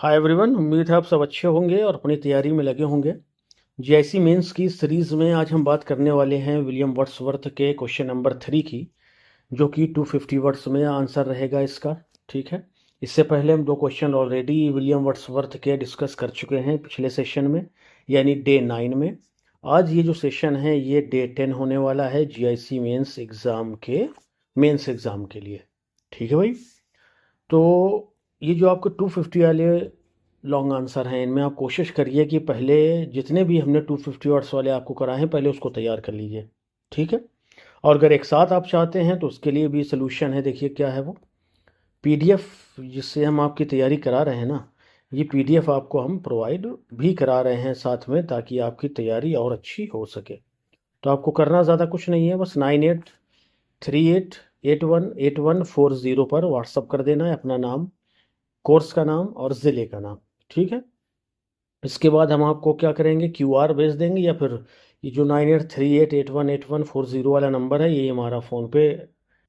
Hi everyone, उम्मीद है आप सब अच्छे होंगे और अपनी तैयारी में लगे होंगे। जीआईसी मेंस की सीरीज़ में आज हम बात करने वाले हैं विलियम वर्ड्सवर्थ के क्वेश्चन नंबर 3 की, जो कि 250 वर्ड्स में आंसर रहेगा इसका। ठीक है। इससे पहले हम दो क्वेश्चन ऑलरेडी विलियम वर्ड्सवर्थ के डिस्कस कर चुके हैं पिछले सेशन में, यानी डे 9 में। आज ये जो सेशन है ये डे 10 होने वाला है जीआईसी मेंस एग्ज़ाम के लिए। ठीक है भाई। तो ये जो आपको 250 वाले लॉन्ग आंसर हैं, इनमें आप कोशिश करिए कि पहले जितने भी हमने 250 वर्ड्स वाले आपको कराए हैं पहले उसको तैयार कर लीजिए। ठीक है। और अगर एक साथ आप चाहते हैं तो उसके लिए भी सलूशन है। देखिए क्या है वो पीडीएफ जिससे हम आपकी तैयारी करा रहे हैं ना, ये पीडीएफ आपको हम प्रोवाइड भी करा रहे हैं साथ में, ताकि आपकी तैयारी और अच्छी हो सके। तो आपको करना ज़्यादा कुछ नहीं है, बस 9838818140 पर व्हाट्सअप कर देना है अपना नाम, कोर्स का नाम और ज़िले का नाम। ठीक है। इसके बाद हम आपको क्या करेंगे, क्यूआर भेज देंगे, या फिर ये जो 9838818140 वाला नंबर है ये हमारा फ़ोनपे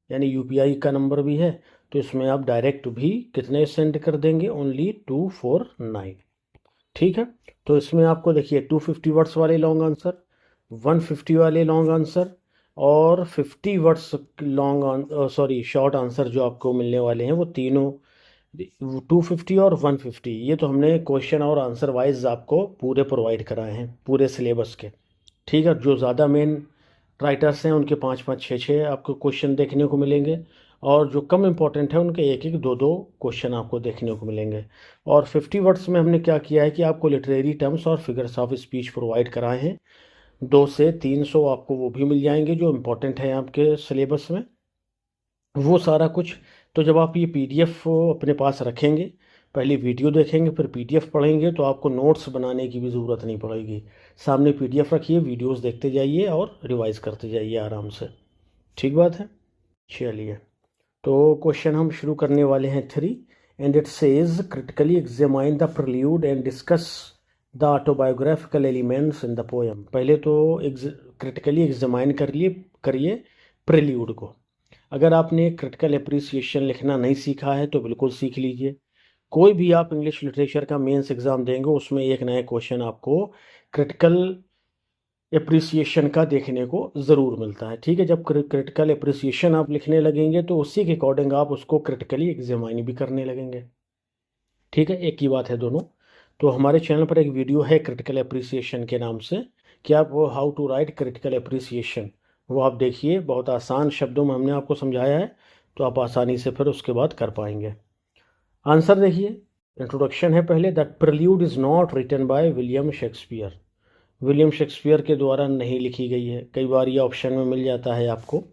यानी यूपीआई का नंबर भी है। तो इसमें आप डायरेक्ट भी कितने सेंड कर देंगे, ओनली 249। ठीक है। तो इसमें आपको देखिए 250 वर्ड्स वाले लॉन्ग आंसर, 150 वाले लॉन्ग आंसर और 50 वर्ड्स शॉर्ट आंसर जो आपको मिलने वाले हैं वो तीनों 250 और 150, ये तो हमने क्वेश्चन और आंसर वाइज आपको पूरे प्रोवाइड कराए हैं पूरे सिलेबस के। ठीक है। जो ज़्यादा मेन राइटर्स हैं उनके 5-5, 6-6 आपको क्वेश्चन देखने को मिलेंगे, और जो कम इम्पोर्टेंट है उनके 1-1, 2-2 क्वेश्चन आपको देखने को मिलेंगे। और 50 वर्ड्स में हमने क्या किया है कि आपको लिटरेरी टर्म्स और फिगर्स ऑफ स्पीच प्रोवाइड कराए हैं। 200 से 300 आपको वो भी मिल जाएंगे जो इम्पोर्टेंट है आपके सिलेबस में, वो सारा कुछ। तो जब आप ये पीडीएफ अपने पास रखेंगे, पहले वीडियो देखेंगे फिर पीडीएफ पढ़ेंगे, तो आपको नोट्स बनाने की भी ज़रूरत नहीं पड़ेगी। सामने पीडीएफ रखिए, वीडियोस देखते जाइए और रिवाइज करते जाइए आराम से। ठीक बात है। चलिए, तो क्वेश्चन हम शुरू करने वाले हैं 3, and it says critically examine the prelude and discuss the autobiographical elements in the poem. पहले तो क्रिटिकली एग्जामाइन करिए प्रिल्यूड को। अगर आपने क्रिटिकल अप्रिसिएशन लिखना नहीं सीखा है तो बिल्कुल सीख लीजिए। कोई भी आप इंग्लिश लिटरेचर का मेंस एग्ज़ाम देंगे उसमें एक नया क्वेश्चन आपको क्रिटिकल अप्रिसिएशन का देखने को ज़रूर मिलता है। ठीक है। जब क्रिटिकल अप्रिसिएशन आप लिखने लगेंगे तो उसी के अकॉर्डिंग आप उसको क्रिटिकली एग्जामाइन भी करने लगेंगे। ठीक है। एक ही बात है दोनों। तो हमारे चैनल पर एक वीडियो है क्रिटिकल अप्रिसिएशन के नाम से, कि आप वो how to write critical appreciation, वो आप देखिए, बहुत आसान शब्दों में हमने आपको समझाया है, तो आप आसानी से फिर उसके बाद कर पाएंगे। आंसर देखिए, इंट्रोडक्शन है पहले, that prelude is not written by William Shakespeare. William Shakespeare के द्वारा नहीं लिखी गई है, कई बार ये ऑप्शन में मिल जाता है आपको।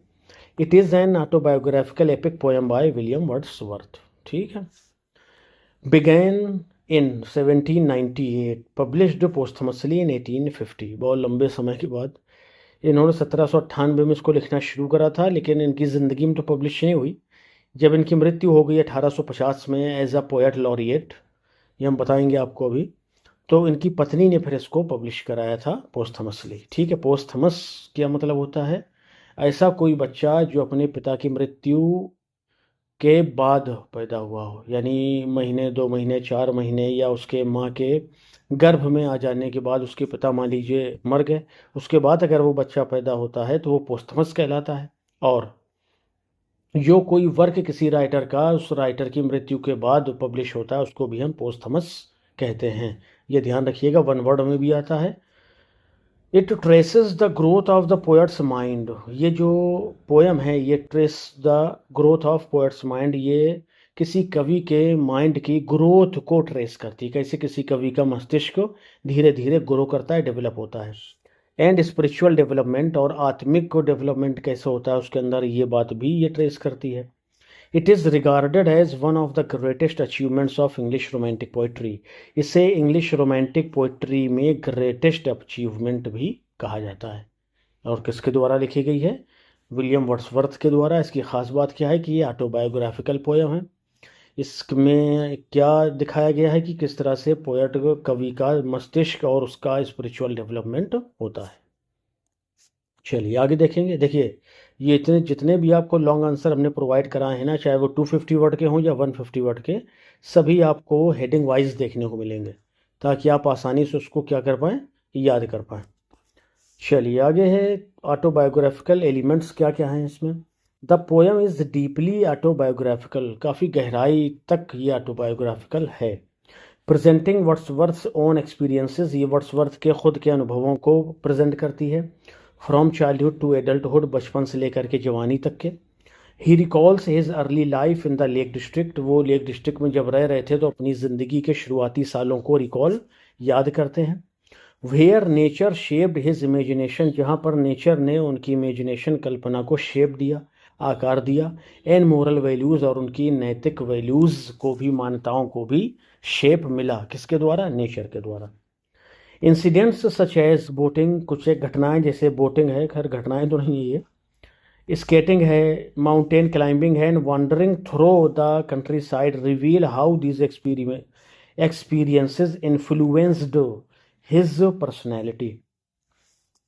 It is an autobiographical epic poem by William Wordsworth. ठीक है। began in 1798, published posthumously in 1850। बहुत लंबे समय के बाद इन्होंने 1798 में इसको लिखना शुरू करा था, लेकिन इनकी ज़िंदगी में तो पब्लिश नहीं हुई। जब इनकी मृत्यु हो गई 1850 में एज अ पोएट लॉरिएट, ये हम बताएंगे आपको अभी, तो इनकी पत्नी ने फिर इसको पब्लिश कराया था पोस्थमसली। ठीक है। पोस्थमस क्या मतलब होता है, ऐसा कोई बच्चा जो अपने पिता की मृत्यु के बाद पैदा हुआ हो, यानी महीने, 2 महीने, 4 महीने, या उसके माँ के गर्भ में आ जाने के बाद उसके पिता मान लीजिए मर गए, उसके बाद अगर वो बच्चा पैदा होता है तो वो पोस्थमस कहलाता है। और जो कोई वर्क किसी राइटर का उस राइटर की मृत्यु के बाद पब्लिश होता है उसको भी हम पोस्थमस कहते हैं। ये ध्यान रखिएगा, वन वर्ड में भी आता है। It traces the growth of the poets mind. ये जो पोएम है ये trace the growth of poets mind, ये किसी कवि के माइंड की ग्रोथ को ट्रेस करती है, कैसे किसी कवि का मस्तिष्क धीरे धीरे ग्रो करता है, डेवलप होता है। एंड स्पिरिचुअल डेवलपमेंट, और आत्मिक डेवलपमेंट कैसे होता है उसके अंदर, ये बात भी ये ट्रेस करती है। It is regarded as one of the greatest achievements of English romantic poetry. इसे इंग्लिश रोमांटिक पोइट्री में ग्रेटेस्ट अचीवमेंट भी कहा जाता है। और किसके द्वारा लिखी गई है, विलियम वर्ड्सवर्थ के द्वारा। इसकी ख़ास बात क्या है कि ये ऑटोबायोग्राफिकल पोएम है। इसमें क्या दिखाया गया है कि किस तरह से पोएट कवि का मस्तिष्क और उसका स्पिरिचुअल डेवलपमेंट होता है। चलिए आगे देखेंगे। देखिए ये इतने जितने भी आपको लॉन्ग आंसर हमने प्रोवाइड कराए हैं ना, चाहे वो 250 वर्ड के हों या 150 वर्ड के, सभी आपको हेडिंग वाइज देखने को मिलेंगे ताकि आप आसानी से उसको क्या कर पाएँ, याद कर पाएँ। चलिए आगे है ऑटोबायोग्राफिकल एलिमेंट्स क्या क्या हैं इसमें। The poem is deeply autobiographical, काफ़ी गहराई तक ये ऑटोबायोग्राफिकल है। प्रेजेंटिंग वर्ड्सवर्थ्स ओन एक्सपीरियंसेस, ये वर्ड्सवर्थ के खुद के अनुभवों को प्रेजेंट करती है। फ्रॉम चाइल्डहुड टू एडल्टहुड, बचपन से लेकर के जवानी तक के। He recalls his early life in the lake district, वो लेक डिस्ट्रिक्ट में जब रह रहे थे तो अपनी ज़िंदगी के शुरुआती सालों को रिकॉल, याद करते हैं। Where nature shaped his imagination, जहाँ पर नेचर ने उनकी इमेजिनेशन, कल्पना को शेप दिया, आकार दिया। एंड मोरल वैल्यूज़, और उनकी नैतिक वैल्यूज़ को भी, मान्यताओं को भी शेप मिला, किसके द्वारा, नेचर के द्वारा। इंसिडेंट्स सच एज बोटिंग, कुछ एक घटनाएं जैसे बोटिंग है, खैर घटनाएं तो नहीं है ये, स्केटिंग है, माउंटेन क्लाइंबिंग है, and wandering through the countryside reveal how these experiences influenced his personality.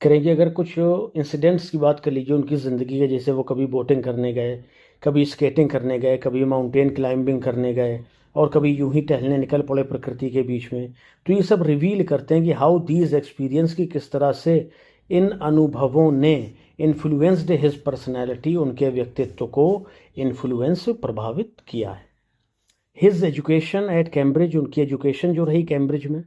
करेंगे अगर कुछ इंसिडेंट्स की बात कर लीजिए उनकी ज़िंदगी के, जैसे वो कभी बोटिंग करने गए, कभी स्केटिंग करने गए, कभी माउंटेन क्लाइंबिंग करने गए, और कभी यूं ही टहलने निकल पड़े प्रकृति के बीच में। तो ये सब रिवील करते हैं कि हाउ दीज एक्सपीरियंस, की किस तरह से इन अनुभवों ने इन्फ्लुएंस्ड हिज पर्सनैलिटी, उनके व्यक्तित्व को इन्फ्लुएंस, प्रभावित किया है। हिज एजुकेशन एट कैम्ब्रिज, उनकी एजुकेशन जो रही कैम्ब्रिज में।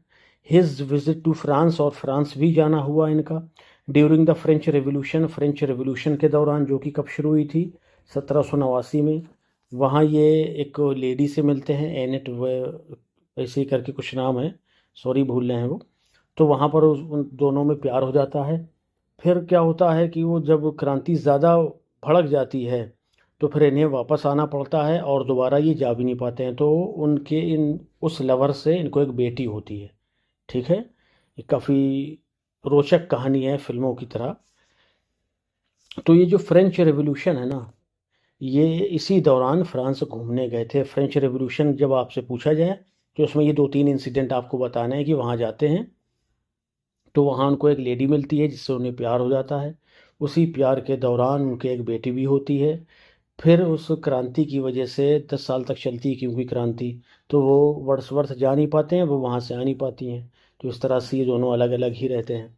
हिज विजिट टू फ्रांस, और फ्रांस भी जाना हुआ इनका। During the French revolution, French revolution के दौरान, जो कि कब शुरू हुई थी, 1789 में। वहाँ ये एक लेडी से मिलते हैं, एनेट ऐसे ही करके कुछ नाम है, सॉरी भूल रहे हैं वो। तो वहाँ पर उन दोनों में प्यार हो जाता है। फिर क्या होता है कि वो जब क्रांति ज़्यादा भड़क जाती है तो फिर इन्हें वापस आना पड़ता है, और दोबारा ये जा भी नहीं पाते हैं। तो उनके उस लवर से इनको एक बेटी होती है। ठीक है, ये काफ़ी रोचक कहानी है फिल्मों की तरह। तो ये जो फ्रेंच रेवोल्यूशन है ना, ये इसी दौरान फ्रांस घूमने गए थे। फ्रेंच रेवोल्यूशन जब आपसे पूछा जाए तो उसमें ये 2-3 इंसिडेंट आपको बताना है कि वहाँ जाते हैं तो वहाँ उनको एक लेडी मिलती है जिससे उन्हें प्यार हो जाता है। उसी प्यार के दौरान उनके एक बेटी भी होती है। फिर उस क्रांति की वजह से 10 साल तक चलती है क्योंकि क्रांति, तो वो वर्ड्सवर्थ जा नहीं पाते हैं, वो वहाँ से आ नहीं पाती हैं। तो इस तरह से ये दोनों अलग अलग ही रहते हैं।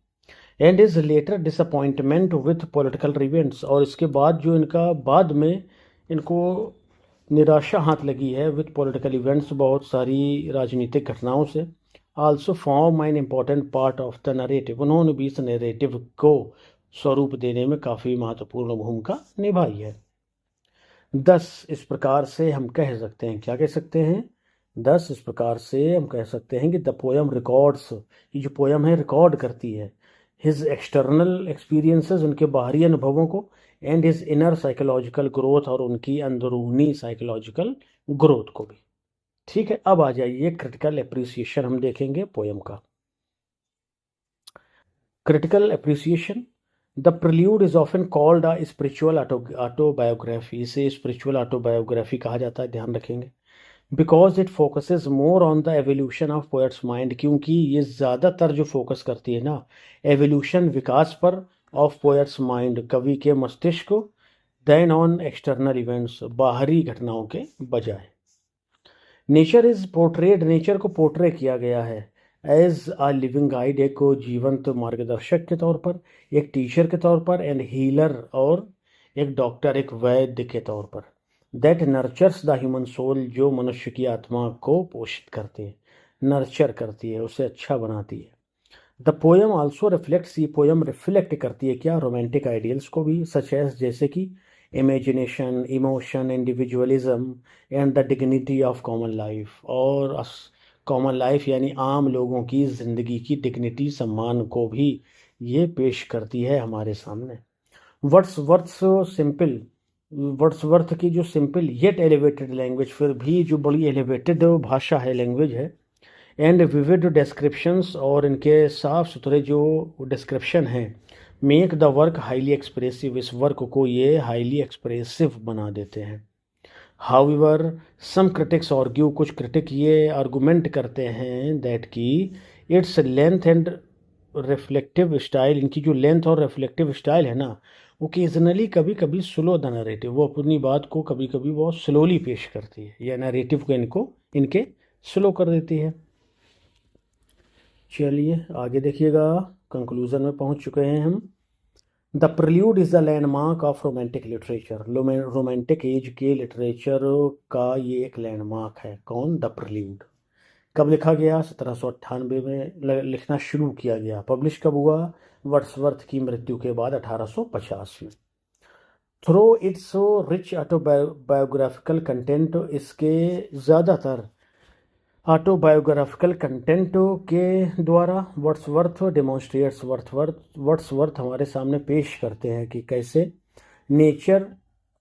And is later disappointment with political events, और इसके बाद जो इनका बाद में इनको निराशा हाथ लगी है विथ पॉलिटिकल इवेंट्स, बहुत सारी राजनीतिक घटनाओं से। Also form an important part of the narrative, उन्होंने भी इस नरेटिव को स्वरूप देने में काफ़ी महत्वपूर्ण भूमिका निभाई है। 10 इस प्रकार से हम कह सकते हैं, क्या कह सकते हैं, 10 इस प्रकार से हम कह सकते हैं कि द पोयम रिकॉर्ड्स, ये जो पोयम है रिकॉर्ड करती है हिज एक्सटर्नल एक्सपीरियंसेस, उनके बाहरी अनुभवों को, and his inner psychological growth, और उनकी अंदरूनी साइकोलॉजिकल ग्रोथ को भी। ठीक है, अब आ जाइए क्रिटिकल एप्रिसिएशन हम देखेंगे पोयम का। Critical appreciation, the prelude is often called a spiritual autobiography, इसे स्पिरिचुअल ऑटोबायोग्राफी कहा जाता है, ध्यान रखेंगे। Because it focuses more on the evolution of poets mind, क्योंकि ये ज़्यादातर जो फोकस करती है ना एवोल्यूशन, विकास पर, ऑफ पोएट्स माइंड, कवि के मस्तिष्क, देन ऑन एक्सटर्नल इवेंट्स, बाहरी घटनाओं के बजाय। नेचर इज पोर्ट्रेड, नेचर को पोर्ट्रे किया गया है एज अ लिविंग गाइड, एक जीवंत मार्गदर्शक के तौर पर, एक टीचर के तौर पर, एंड हीलर, और एक डॉक्टर, एक वैद्य के तौर पर। That nurtures the human soul, जो मनुष्य की आत्मा को पोषित करती है, नर्चर करती है, उसे अच्छा बनाती है। द पोएम आल्सो रिफ्लेक्ट्स, ये पोएम रिफ्लेक्ट करती है क्या, रोमांटिक आइडियल्स को भी, सच एज जैसे कि imagination, emotion, individualism, and the dignity of common life, और कॉमन लाइफ यानी आम लोगों की ज़िंदगी की डिग्निटी, सम्मान को भी ये पेश करती है हमारे सामने। वर्ड्सवर्थ की जो सिंपल येट एलिवेटेड लैंग्वेज, फिर भी जो बड़ी एलिवेटेड भाषा है, लैंग्वेज है, एंड विविड डिस्क्रिप्शंस, और इनके साफ सुथरे जो डिस्क्रिप्शन हैं, make the work highly expressive, इस वर्क को ये हाईली एक्सप्रेसिव बना देते हैं। हाउएवर सम क्रिटिक्स आर्ग्यू, कुछ क्रिटिक ये आर्गूमेंट करते हैं दैट की its length and reflective style, इनकी जो लेंथ और रिफ्लेक्टिव स्टाइल है ना, ओकेजनली कभी कभी स्लो द नरेटिव, वो अपनी बात को कभी कभी बहुत स्लोली पेश करती है, या नरेटिव को इनके स्लो कर देती है। चलिए आगे देखिएगा, कंक्लूजन में पहुंच चुके हैं हम। The prelude is the landmark of romantic literature, romantic as के लिटरेचर का ये एक लैंडमार्क है। कौन? The prelude. कब लिखा गया? 1798 में लिखना शुरू किया गया। पब्लिश कब हुआ? वर्ड्सवर्थ की मृत्यु के बाद 1850 में। Through its rich autobiographical content, इसके ज़्यादातर ऑटोबायोग्राफिकल कंटेंट के द्वारा वर्ड्सवर्थ डेमोन्स्ट्रेट्स, वर्ड्सवर्थ हमारे सामने पेश करते हैं कि कैसे नेचर,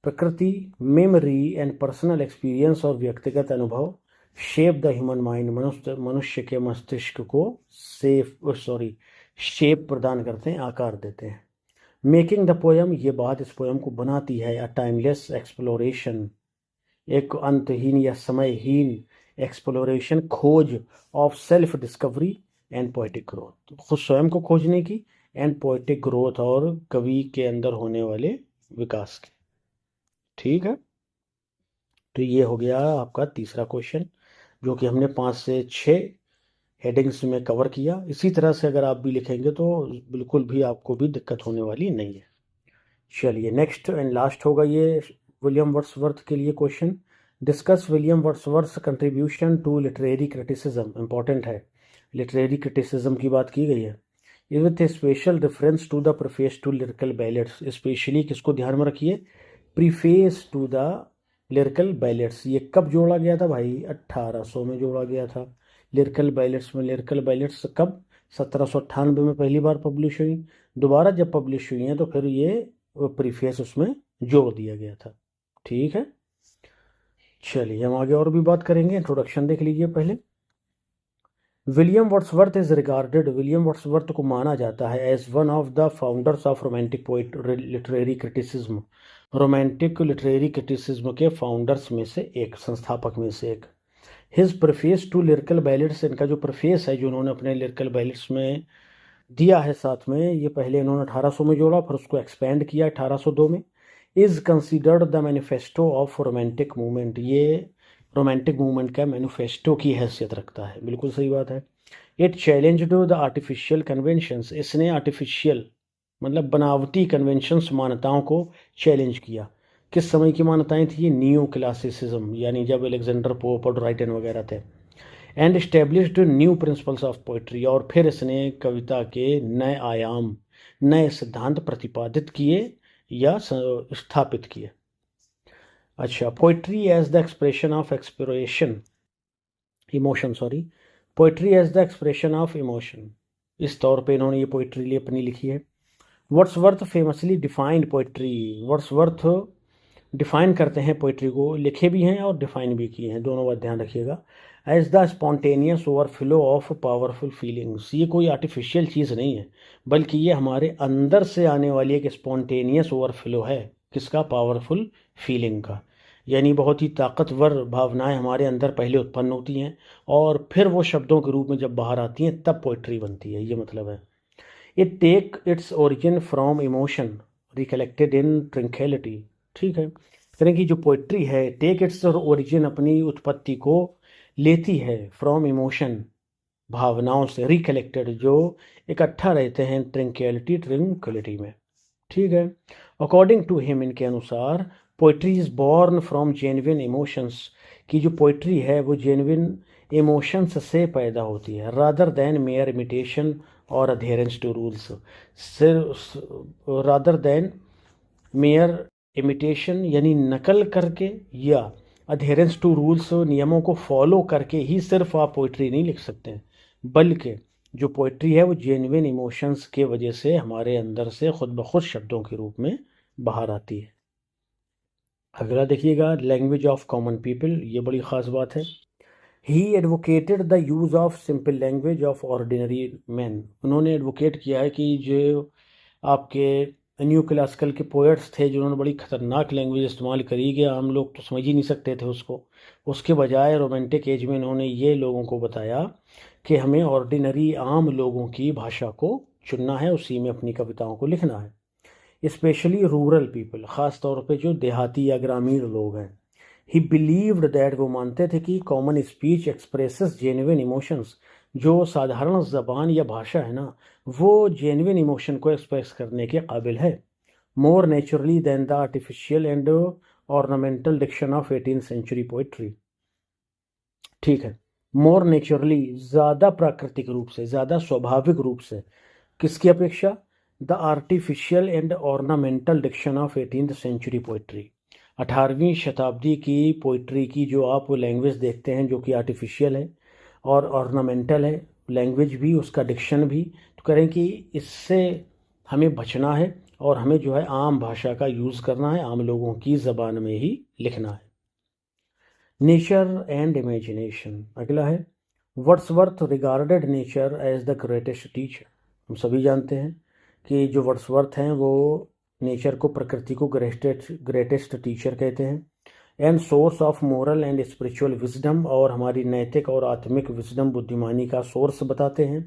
प्रकृति, मेमोरी एंड पर्सनल एक्सपीरियंस और व्यक्तिगत अनुभव शेप द ह्यूमन माइंड, मनुष्य के मस्तिष्क को शेप प्रदान करते हैं, आकार देते हैं। मेकिंग द पोएम, ये बात इस पोएम को बनाती है अ टाइमलेस एक्सप्लोरेशन, एक अंतहीन या समयहीन एक्सप्लोरेशन, खोज of self discovery and poetic growth, खुद स्वयं को खोजने की, एंड पोएटिक ग्रोथ, और कवि के अंदर होने वाले विकास की। ठीक है, तो ये हो गया आपका तीसरा क्वेश्चन, जो कि हमने 5 से 6 हेडिंग्स में कवर किया। इसी तरह से अगर आप भी लिखेंगे तो बिल्कुल भी आपको भी दिक्कत होने वाली नहीं है। चलिए नेक्स्ट एंड लास्ट होगा ये विलियम वर्ड्सवर्थ के लिए question. Discuss William Wordsworth contribution to literary criticism, important है, लिटरेरी क्रिटिसिज्म की बात की गई है। With special reference to the preface to lyrical ballads, specially किसको ध्यान में रखिए? Preface to the lyrical ballads. ये कब जोड़ा गया था भाई? 1800 में जोड़ा गया था लिरिकल बैलेट्स में। लिरिकल बैलेट्स कब? 1798 में पहली बार पब्लिश हुई। दोबारा जब पब्लिश हुई हैं तो फिर ये प्रीफेस उसमें जोड़ दिया गया था। ठीक है, चलिए हम आगे और भी बात करेंगे। इंट्रोडक्शन देख लीजिए पहले। William Wordsworth is regarded, William Wordsworth को माना जाता है as one of the founders of romantic poet literary criticism, romantic literary criticism के फाउंडर्स में से एक, संस्थापक में से एक। His preface to lyrical ballads, इनका जो प्रीफेस है जो उन्होंने अपने लिरिकल बैलेट्स में दिया है साथ में, ये पहले इन्होंने 1800 में जोड़ा, फिर उसको एक्सपेंड किया 1802 में। Is considered the manifesto of romantic movement, ये रोमांटिक मूवमेंट का मैनिफेस्टो की हैसियत रखता है। बिल्कुल सही बात है। It challenged the artificial conventions, इसने आर्टिफिशियल मतलब बनावटी कन्वेंशंस, मान्यताओं को चैलेंज किया। किस समय की मान्यताएं थी ये? न्यू क्लासिसिज्म, यानी जब अलेक्जेंडर पोप और ड्राइटन वगैरह थे। And established new principles of poetry, और फिर इसने कविता के नए आयाम, नए सिद्धांत प्रतिपादित किए या स्थापित किए। अच्छा, poetry as the expression of poetry as the expression of emotion, इस तौर पे इन्होंने ये पोइट्री अपनी लिखी है। Wordsworth famously defined poetry, Wordsworth define करते हैं पोइट्री को, लिखे भी हैं और डिफाइन भी किए हैं, दोनों बात ध्यान रखिएगा। As the spontaneous overflow of powerful feelings, ये कोई आर्टिफिशियल चीज़ नहीं है, बल्कि ये हमारे अंदर से आने वाली एक स्पॉन्टेनियस ओवरफ्लो है। किसका? पावरफुल फीलिंग का, यानी बहुत ही ताकतवर भावनाएं हमारे अंदर पहले उत्पन्न होती हैं और फिर वो शब्दों के रूप में जब बाहर आती हैं तब पोइट्री बनती है, ये मतलब है। It take its origin from emotion recollected in tranquillity, ठीक है। यानी कि जो पोइट्री है टेक इट्स ओरिजिन, अपनी उत्पत्ति को लेती है फ्रॉम इमोशन, भावनाओं से, रिकलेक्टेड जो इकट्ठा रहते हैं ट्रिंक्विलिटी में, ठीक है। अकॉर्डिंग टू हिम, इनके अनुसार, poetry is born from genuine emotions, की जो पोइट्री है वो जेन्युइन इमोशंस से पैदा होती है, रादर देन मेयर इमिटेशन और adherence to rules, rather than mere imitation यानी नकल करके, या अधेरेंस टू रूल्स नियमों को फॉलो करके ही सिर्फ आप पोइट्री नहीं लिख सकते हैं, बल्कि जो पोइट्री है वो जेन्युइन इमोशंस के वजह से हमारे अंदर से खुद ब खुद शब्दों के रूप में बाहर आती है। अगला देखिएगा, लैंग्वेज ऑफ कॉमन पीपल, ये बड़ी ख़ास बात है। ही advocated the use of simple language of ordinary man, उन्होंने एडवोकेट किया है कि जो आपके न्यू क्लासिकल के पोएट्स थे जिन्होंने बड़ी खतरनाक लैंग्वेज इस्तेमाल करी कि आम लोग तो समझ ही नहीं सकते थे उसको। उसके बजाय रोमांटिक एज में इन्होंने ये लोगों को बताया कि हमें ऑर्डिनरी आम लोगों की भाषा को चुनना है, उसी में अपनी कविताओं को लिखना है। स्पेशली रूरल पीपल, ख़ास तौर पे जो देहाती या ग्रामीण लोग हैं। ही बिलीव्ड दैट, वो मानते थे कि common speech expresses genuine emotions, जो साधारण ज़बान या भाषा है ना, वो जेन्युइन इमोशन को एक्सप्रेस करने के काबिल है, more naturally than the artificial and ornamental diction of 18th century poetry. ठीक है, मोर नेचुरली, ज़्यादा प्राकृतिक रूप से, ज़्यादा स्वाभाविक रूप से, किसकी अपेक्षा? The artificial and ornamental diction of 18th century poetry, 18वीं शताब्दी की पोइट्री की जो आप लैंग्वेज देखते हैं जो कि आर्टिफिशियल है और ऑर्नामेंटल है, लैंग्वेज भी, उसका डिक्शन भी, तो करें कि इससे हमें बचना है और हमें जो है आम भाषा का यूज़ करना है, आम लोगों की ज़बान में ही लिखना है। नेचर एंड इमेजिनेशन अगला है। Wordsworth regarded nature as the greatest teacher. हम सभी जानते हैं कि जो वर्ड्सवर्थ हैं वो नेचर को, प्रकृति को ग्रेटेस्ट टीचर कहते हैं। And source of moral and spiritual wisdom, और हमारी नैतिक और आत्मिक विजडम, बुद्धिमानी का सोर्स बताते हैं।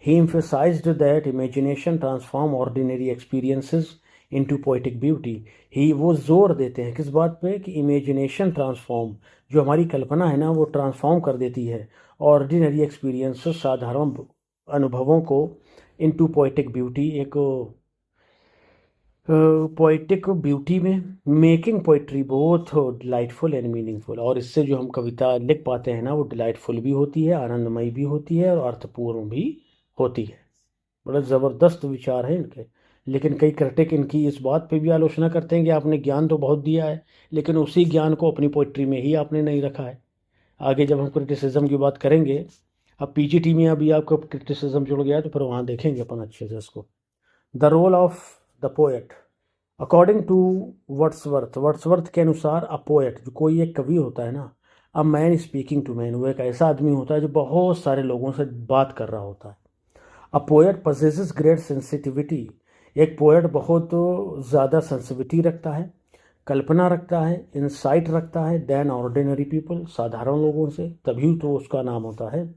He emphasized that imagination transform ordinary experiences into poetic beauty. He, वो जोर देते हैं किस बात पे? कि इमेजिनेशन ट्रांसफॉर्म, जो हमारी कल्पना है ना, वो ट्रांसफॉर्म कर देती है ऑर्डिनरी एक्सपीरियंसेस, साधारण अनुभवों को, इनटू पोएटिक ब्यूटी, एक पोइटिक ब्यूटी में, making poetry both delightful and meaningful. और इससे जो हम कविता लिख पाते हैं ना, वो डिलाइटफुल भी होती है, आनंदमयी भी होती है और अर्थपूर्ण भी होती है। बड़ा ज़बरदस्त विचार है इनके। लेकिन कई क्रिटिक इनकी इस बात पे भी आलोचना करते हैं कि आपने ज्ञान तो बहुत दिया है, लेकिन उसी ज्ञान को अपनी पोइट्री में ही आपने नहीं रखा है। आगे जब हम क्रिटिसिज्म की बात करेंगे, अब पीजीटी में अभी आपको क्रिटिसिज्म जुड़ गया तो फिर वहाँ देखेंगे अपन अच्छे से इसको। The role of the poet according to Wordsworth, Wordsworth के अनुसार अ पोएट, जो कोई एक कवि होता है ना, a man speaking to man, वो एक ऐसा आदमी होता है जो बहुत सारे लोगों से बात कर रहा होता है। A poet possesses great sensitivity, एक पोएट बहुत ज़्यादा सेंसिटिविटी रखता है, कल्पना रखता है, इंसाइट रखता है, देन ऑर्डिनरी पीपल, साधारण लोगों से, तभी तो उसका नाम होता है।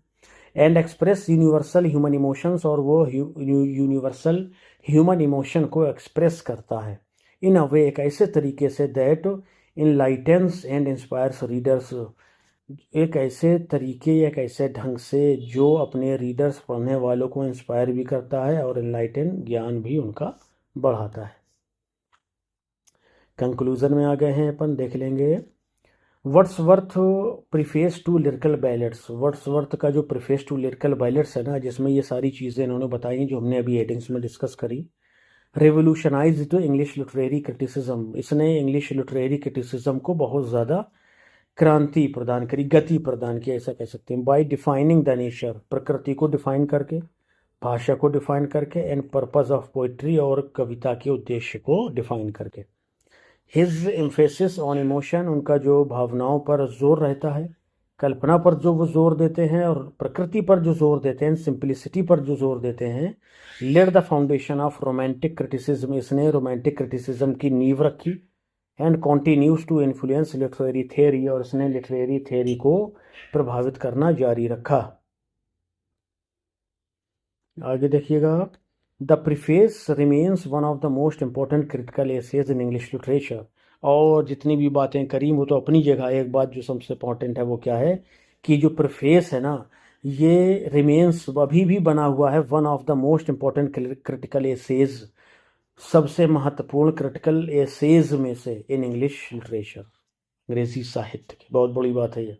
And express universal human emotions, और वो यूनिवर्सल ह्यूमन इमोशन को एक्सप्रेस करता है इन अ वे, एक ऐसे तरीके से, दैट इनलाइटेंस एंड इंस्पायर्स रीडर्स, एक ऐसे तरीके, एक ऐसे ढंग से जो अपने रीडर्स, पढ़ने वालों को इंस्पायर भी करता है और इनलाइटन, ज्ञान भी उनका बढ़ाता है। कंक्लूजन में आ गए हैं अपन, देख लेंगे। Wordsworth preface to lyrical ballads, Wordsworth का जो प्रीफेस टू लिरिकल बैलेट्स है ना, जिसमें ये सारी चीज़ें इन्होंने बताई जो हमने अभी हेडिंग्स में डिस्कस करी। रेवोल्यूशनाइज्ड इंग्लिश लिटरेरी क्रिटिसिज्म, इसने इंग्लिश लिटरेरी क्रिटिसिज्म को बहुत ज़्यादा क्रांति प्रदान करी, गति प्रदान की, ऐसा कह सकते हैं। बाय डिफाइनिंग द नेचर, प्रकृति को डिफाइन करके, भाषा को डिफाइन करके, एंड पर्पस ऑफ पोइट्री, और कविता के उद्देश्य को डिफाइन करके। हिज एम्फेसिस ऑन इमोशन, उनका जो भावनाओं पर जोर रहता है, कल्पना पर जो वो जोर देते हैं और प्रकृति पर जो जोर देते हैं, सिंप्लिसिटी पर जो जोर देते हैं, laid the foundation of romantic criticism, इसने रोमांटिक क्रिटिसिज्म की नींव रखी। And continues to influence literary theory, और इसने लिटरेरी थेरी को प्रभावित करना जारी रखा। आगे देखिएगा। The preface remains one of the most important critical essays in English literature, और जितनी भी बातें करी वो तो अपनी जगह, एक बात जो सबसे इंपॉर्टेंट है वो क्या है कि जो प्रीफेस है ना, ये रिमेन्स अभी भी बना हुआ है one of the most important critical essays, सबसे महत्वपूर्ण क्रिटिकल एसेज में से इन इंग्लिश लिटरेचर, अंग्रेजी साहित्य की। बहुत बड़ी बात है ये,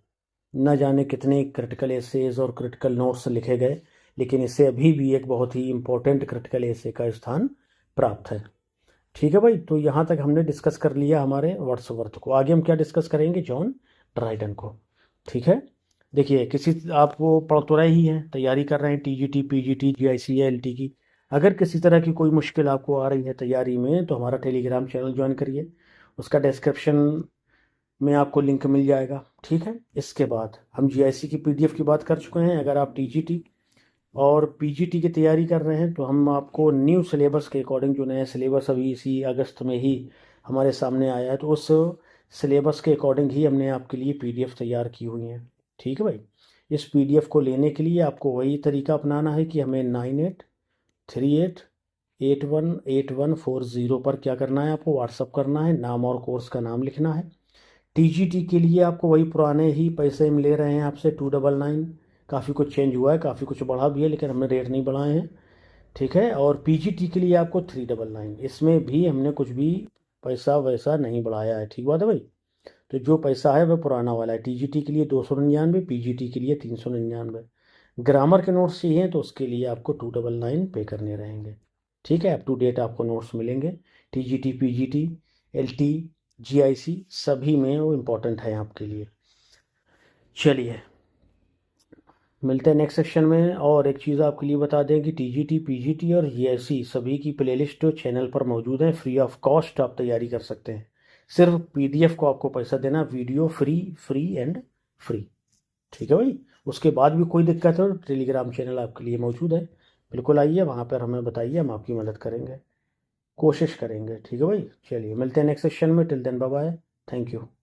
न जाने कितने क्रिटिकल एसेज और क्रिटिकल नोट्स लिखे गए, लेकिन इसे अभी भी एक बहुत ही इंपॉर्टेंट क्रिटिकल एसे का स्थान प्राप्त है। ठीक है भाई, तो यहाँ तक हमने डिस्कस कर लिया हमारे वर्ड्सवर्थ को। आगे हम क्या डिस्कस करेंगे? जॉन ड्राइडन को। ठीक है, देखिए, किसी, आप वो पढ़ तो रहे ही हैं, तैयारी कर रहे हैं टीजीटी, पीजीटी, जीआईसी, एलटी की। अगर किसी तरह की कोई मुश्किल आपको आ रही है तैयारी में, तो हमारा टेलीग्राम चैनल ज्वाइन करिए, उसका डिस्क्रिप्शन में आपको लिंक मिल जाएगा। ठीक है, इसके बाद हम जीआईसी की पीडीएफ की बात कर चुके हैं। अगर आप टीजीटी और पीजीटी की तैयारी कर रहे हैं तो हम आपको न्यू सिलेबस के अकॉर्डिंग, जो नया सिलेबस अभी इसी अगस्त में ही हमारे सामने आया है, तो उस सिलेबस के अकॉर्डिंग ही हमने आपके लिए पीडीएफ तैयार की हुई हैं। ठीक है भाई। इस पीडीएफ को लेने के लिए आपको वही तरीका अपनाना है कि हमें 9838818140 पर क्या करना है, आपको व्हाट्सअप करना है, नाम और कोर्स का नाम लिखना है। टीजीटी के लिए आपको वही पुराने ही पैसे हम ले रहे हैं आपसे 299। काफ़ी कुछ चेंज हुआ है, काफ़ी कुछ बढ़ा भी है, लेकिन हमने रेट नहीं बढ़ाए हैं। ठीक है। और पीजीटी के लिए आपको 399, इसमें भी हमने कुछ भी पैसा वैसा नहीं बढ़ाया है। ठीक बात है भाई। तो जो पैसा है वह पुराना वाला है। टीजीटी के लिए 299, पीजीटी के लिए 399। ग्रामर के नोट्स चाहिए तो उसके लिए आपको 299 पे करने रहेंगे। ठीक है। अप टू डेट आपको नोट्स मिलेंगे। टीजीटी, पीजीटी, एलटी, जीआईसी सभी में वो इम्पोर्टेंट है आपके लिए। चलिए, मिलते हैं नेक्स्ट सेक्शन में। और एक चीज़ आपके लिए बता दें कि टीजीटी, पीजीटी और जीआईसी सभी की प्लेलिस्ट चैनल पर मौजूद है। फ्री ऑफ कॉस्ट आप तैयारी कर सकते हैं। सिर्फ पीडीएफ को आपको पैसा देना, video free, free and free. ठीक है भाई। उसके बाद भी कोई दिक्कत हो तो टेलीग्राम चैनल आपके लिए मौजूद है। बिल्कुल आइए, वहाँ पर हमें बताइए, हम आपकी मदद करेंगे, कोशिश करेंगे। ठीक है भाई। चलिए, मिलते हैं नेक्स्ट सेशन में। Till then bye bye. Thank you.